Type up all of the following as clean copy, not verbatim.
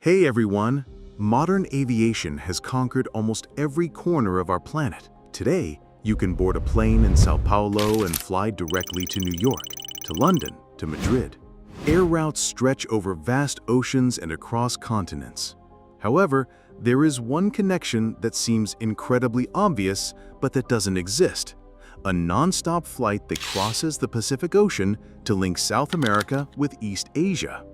Hey everyone! Modern aviation has conquered almost every corner of our planet. Today, you can board a plane in Sao Paulo and fly directly to New York, to London, to Madrid. Air routes stretch over vast oceans and across continents. However, there is one connection that seems incredibly obvious, but that doesn't exist. A non-stop flight that crosses the Pacific Ocean to link South America with East Asia.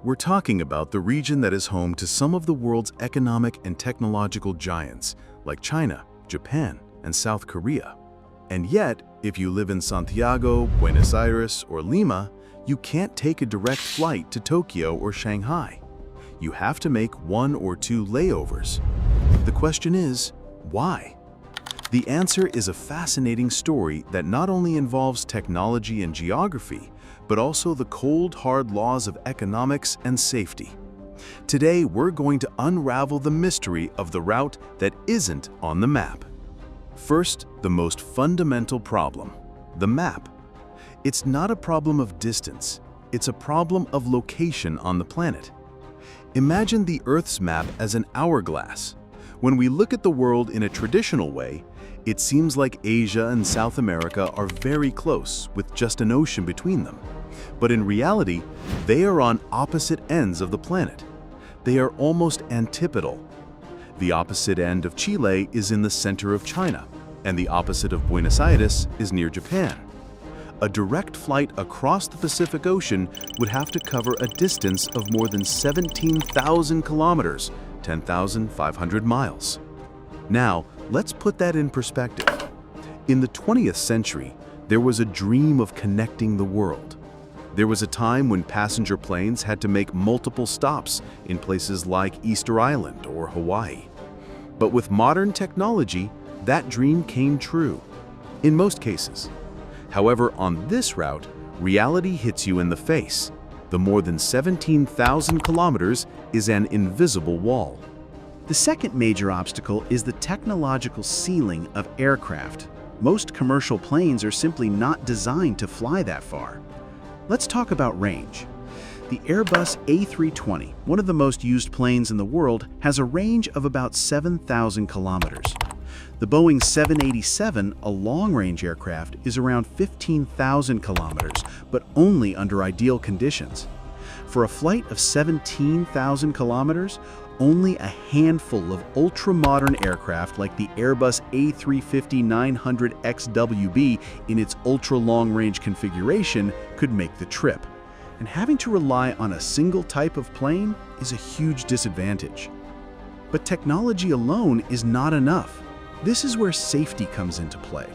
We're talking about the region that is home to some of the world's economic and technological giants, like China, Japan, and South Korea. And yet, if you live in Santiago, Buenos Aires, or Lima, you can't take a direct flight to Tokyo or Shanghai. You have to make one or two layovers. The question is, why? The answer is a fascinating story that not only involves technology and geography, but also the cold, hard laws of economics and safety. Today, we're going to unravel the mystery of the route that isn't on the map. First, the most fundamental problem, the map. It's not a problem of distance, it's a problem of location on the planet. Imagine the Earth's map as an hourglass. When we look at the world in a traditional way, it seems like Asia and South America are very close, with just an ocean between them. But in reality, they are on opposite ends of the planet. They are almost antipodal. The opposite end of Chile is in the center of China, and the opposite of Buenos Aires is near Japan. A direct flight across the Pacific Ocean would have to cover a distance of more than 17,000 kilometers, 10,500 miles. Now, let's put that in perspective. In the 20th century, there was a dream of connecting the world. There was a time when passenger planes had to make multiple stops in places like Easter Island or Hawaii. But with modern technology, that dream came true, in most cases. However, on this route, reality hits you in the face. The more than 17,000 kilometers is an invisible wall. The second major obstacle is the technological ceiling of aircraft. Most commercial planes are simply not designed to fly that far. Let's talk about range. The Airbus A320, one of the most used planes in the world, has a range of about 7,000 kilometers. The Boeing 787, a long-range aircraft, is around 15,000 kilometers, but only under ideal conditions. For a flight of 17,000 kilometers, only a handful of ultra-modern aircraft like the Airbus A350-900XWB in its ultra-long-range configuration could make the trip. And having to rely on a single type of plane is a huge disadvantage. But technology alone is not enough. This is where safety comes into play.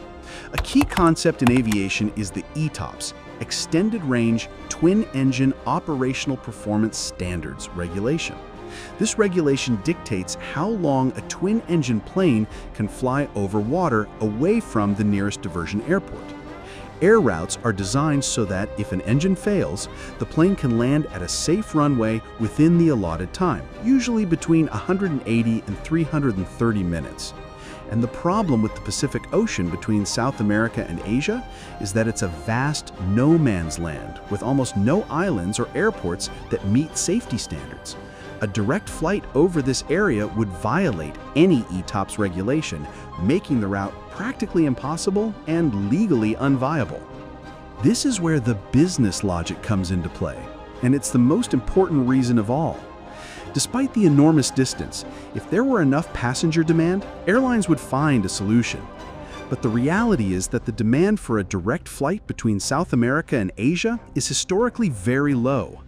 A key concept in aviation is the ETOPS, Extended Range Twin Engine Operational Performance Standards regulation. This regulation dictates how long a twin-engine plane can fly over water away from the nearest diversion airport. Air routes are designed so that if an engine fails, the plane can land at a safe runway within the allotted time, usually between 180 and 330 minutes. And the problem with the Pacific Ocean between South America and Asia is that it's a vast no-man's land with almost no islands or airports that meet safety standards. A direct flight over this area would violate any ETOPS regulation, making the route practically impossible and legally unviable. This is where the business logic comes into play, and it's the most important reason of all. Despite the enormous distance, if there were enough passenger demand, airlines would find a solution. But the reality is that the demand for a direct flight between South America and Asia is historically very low.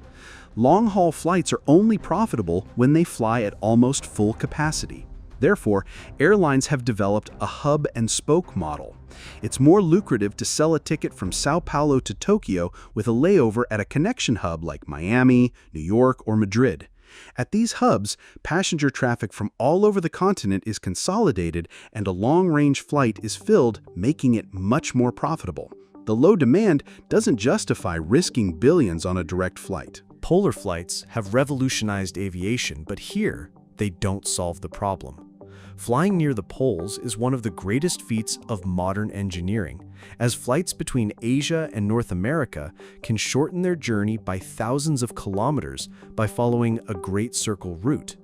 Long-haul flights are only profitable when they fly at almost full capacity. Therefore, airlines have developed a hub-and-spoke model. It's more lucrative to sell a ticket from Sao Paulo to Tokyo with a layover at a connection hub like Miami, New York, or Madrid. At these hubs, passenger traffic from all over the continent is consolidated and a long-range flight is filled, making it much more profitable. The low demand doesn't justify risking billions on a direct flight. Polar flights have revolutionized aviation, but here, they don't solve the problem. Flying near the poles is one of the greatest feats of modern engineering, as flights between Asia and North America can shorten their journey by thousands of kilometers by following a Great Circle route.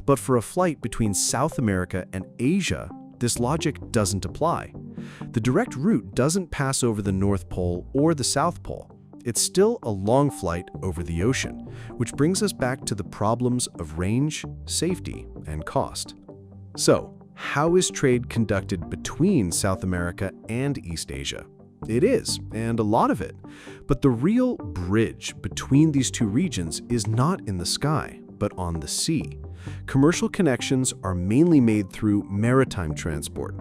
But for a flight between South America and Asia, this logic doesn't apply. The direct route doesn't pass over the North Pole or the South Pole. It's still a long flight over the ocean, which brings us back to the problems of range, safety, and cost. So, how is trade conducted between South America and East Asia? It is, and a lot of it. But the real bridge between these two regions is not in the sky, but on the sea. Commercial connections are mainly made through maritime transport.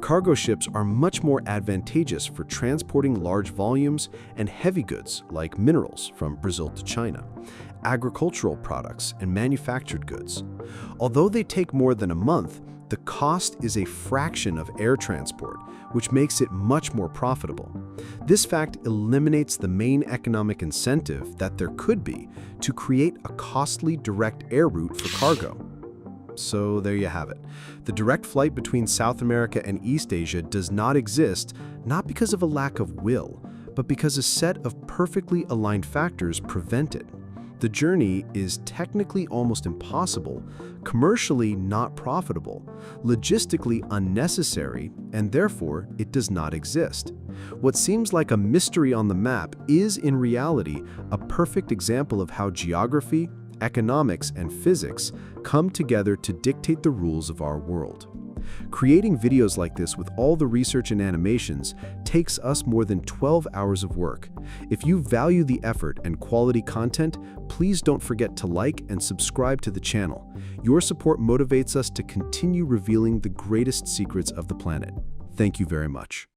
Cargo ships are much more advantageous for transporting large volumes and heavy goods like minerals from Brazil to China, agricultural products, and manufactured goods. Although they take more than a month, the cost is a fraction of air transport, which makes it much more profitable. This fact eliminates the main economic incentive that there could be to create a costly direct air route for cargo. So there you have it. The direct flight between South America and East Asia does not exist, not because of a lack of will, but because a set of perfectly aligned factors prevent it. The journey is technically almost impossible, commercially not profitable, logistically unnecessary, and therefore it does not exist. What seems like a mystery on the map is in reality a perfect example of how geography, economics, and physics come together to dictate the rules of our world. Creating videos like this with all the research and animations takes us more than 12 hours of work. If you value the effort and quality content, please don't forget to like and subscribe to the channel. Your support motivates us to continue revealing the greatest secrets of the planet. Thank you very much.